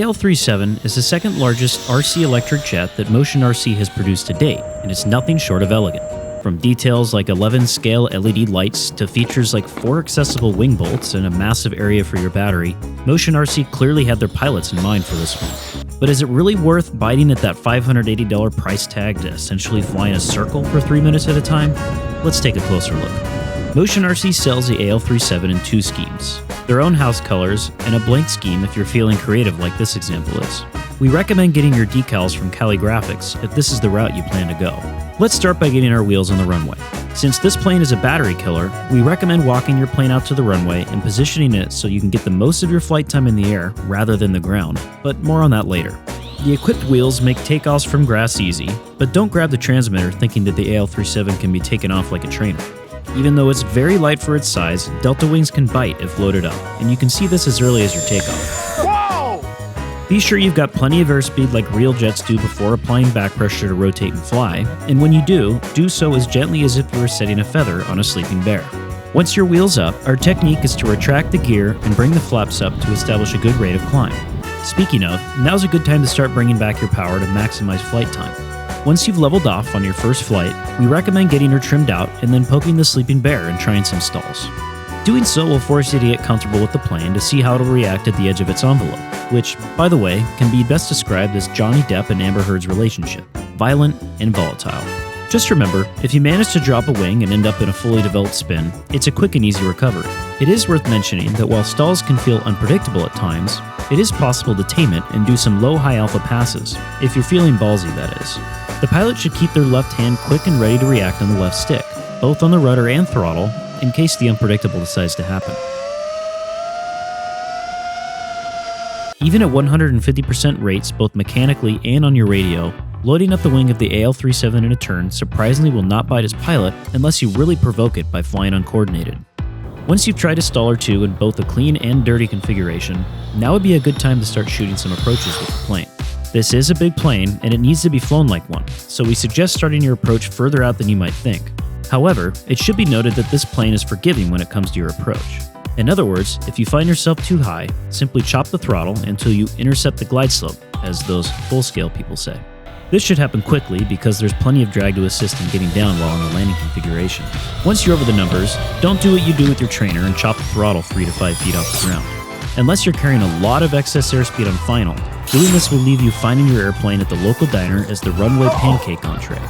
AL37 is the second largest RC electric jet that MotionRC has produced to date, and it's nothing short of elegant. From details like 11 scale LED lights to features like 4 accessible wing bolts and a massive area for your battery, MotionRC clearly had their pilots in mind for this one. But is it really worth biting at that $580 price tag to essentially fly in a circle for 3 minutes at a time? Let's take a closer look. MotionRC sells the AL37 in 2 schemes, their own house colors and a blank scheme if you're feeling creative like this example is. We recommend getting your decals from Cali Graphics if this is the route you plan to go. Let's start by getting our wheels on the runway. Since this plane is a battery killer, we recommend walking your plane out to the runway and positioning it so you can get the most of your flight time in the air rather than the ground, but more on that later. The equipped wheels make takeoffs from grass easy, but don't grab the transmitter thinking that the AL37 can be taken off like a trainer. Even though it's very light for its size, delta wings can bite if loaded up, and you can see this as early as your takeoff. Whoa! Be sure you've got plenty of airspeed like real jets do before applying back pressure to rotate and fly, and when you do so as gently as if you were setting a feather on a sleeping bear. Once your wheel's up, our technique is to retract the gear and bring the flaps up to establish a good rate of climb. Speaking of, now's a good time to start bringing back your power to maximize flight time. Once you've leveled off on your first flight, we recommend getting her trimmed out and then poking the sleeping bear and trying some stalls. Doing so will force you to get comfortable with the plane to see how it'll react at the edge of its envelope, which, by the way, can be best described as Johnny Depp and Amber Heard's relationship, violent and volatile. Just remember, if you manage to drop a wing and end up in a fully developed spin, it's a quick and easy recovery. It is worth mentioning that while stalls can feel unpredictable at times, it is possible to tame it and do some low high alpha passes, if you're feeling ballsy that is. The pilot should keep their left hand quick and ready to react on the left stick, both on the rudder and throttle, in case the unpredictable decides to happen. Even at 150% rates both mechanically and on your radio, loading up the wing of the AL37 in a turn surprisingly will not bite its pilot unless you really provoke it by flying uncoordinated. Once you've tried a stall or two in both a clean and dirty configuration, now would be a good time to start shooting some approaches with the plane. This is a big plane, and it needs to be flown like one, so we suggest starting your approach further out than you might think. However, it should be noted that this plane is forgiving when it comes to your approach. In other words, if you find yourself too high, simply chop the throttle until you intercept the glide slope, as those full-scale people say. This should happen quickly because there's plenty of drag to assist in getting down while in the landing configuration. Once you're over the numbers, don't do what you do with your trainer and chop the throttle 3 to 5 feet off the ground. Unless you're carrying a lot of excess airspeed on final, doing this will leave you finding your airplane at the local diner as the runway pancake entree.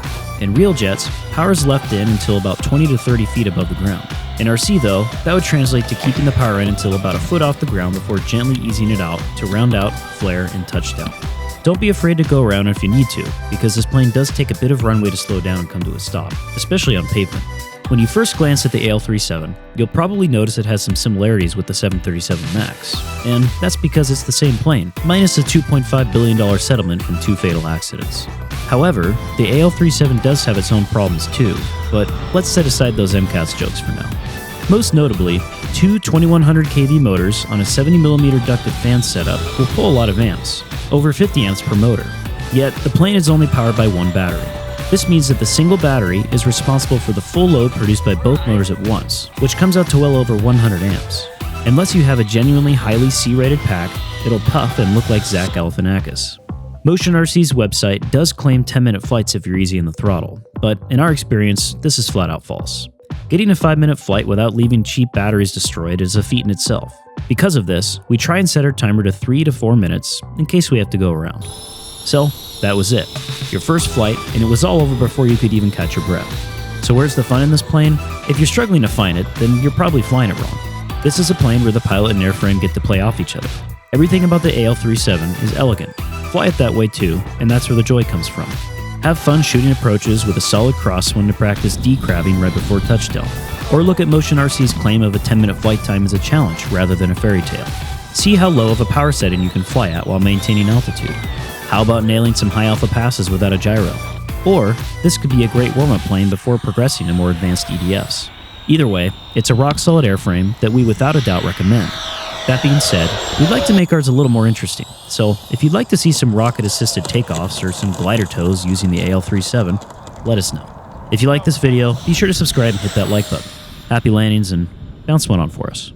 In real jets, power is left in until about 20 to 30 feet above the ground. In RC though, that would translate to keeping the power in until about a foot off the ground before gently easing it out to round out, flare, and touchdown. Don't be afraid to go around if you need to, because this plane does take a bit of runway to slow down and come to a stop, especially on pavement. When you first glance at the AL37, you'll probably notice it has some similarities with the 737 MAX, and that's because it's the same plane, minus a $2.5 billion settlement from 2 fatal accidents. However, the AL37 does have its own problems too, but let's set aside those MCAS jokes for now. Most notably, 2 2100 kV motors on a 70mm ducted fan setup will pull a lot of amps, over 50 amps per motor, yet the plane is only powered by one battery. This means that the single battery is responsible for the full load produced by both motors at once, which comes out to well over 100 amps. Unless you have a genuinely highly C-rated pack, it'll puff and look like Zach Galifianakis. MotionRC's website does claim 10-minute flights if you're easy in the throttle, but in our experience, this is flat out false. Getting a 5-minute flight without leaving cheap batteries destroyed is a feat in itself. Because of this, we try and set our timer to 3 to 4 minutes in case we have to go around. So, that was it. Your first flight, and it was all over before you could even catch your breath. So where's the fun in this plane? If you're struggling to find it, then you're probably flying it wrong. This is a plane where the pilot and airframe get to play off each other. Everything about the AL37 is elegant. Fly it that way too, and that's where the joy comes from. Have fun shooting approaches with a solid crosswind to practice decrabbing right before touchdown. Or look at MotionRC's claim of a 10-minute flight time as a challenge rather than a fairy tale. See how low of a power setting you can fly at while maintaining altitude. How about nailing some high alpha passes without a gyro? Or, this could be a great warm-up plane before progressing to more advanced EDFs. Either way, it's a rock-solid airframe that we without a doubt recommend. That being said, we'd like to make ours a little more interesting, so if you'd like to see some rocket-assisted takeoffs or some glider tows using the AL37, let us know. If you like this video, be sure to subscribe and hit that like button. Happy landings and bounce one on for us.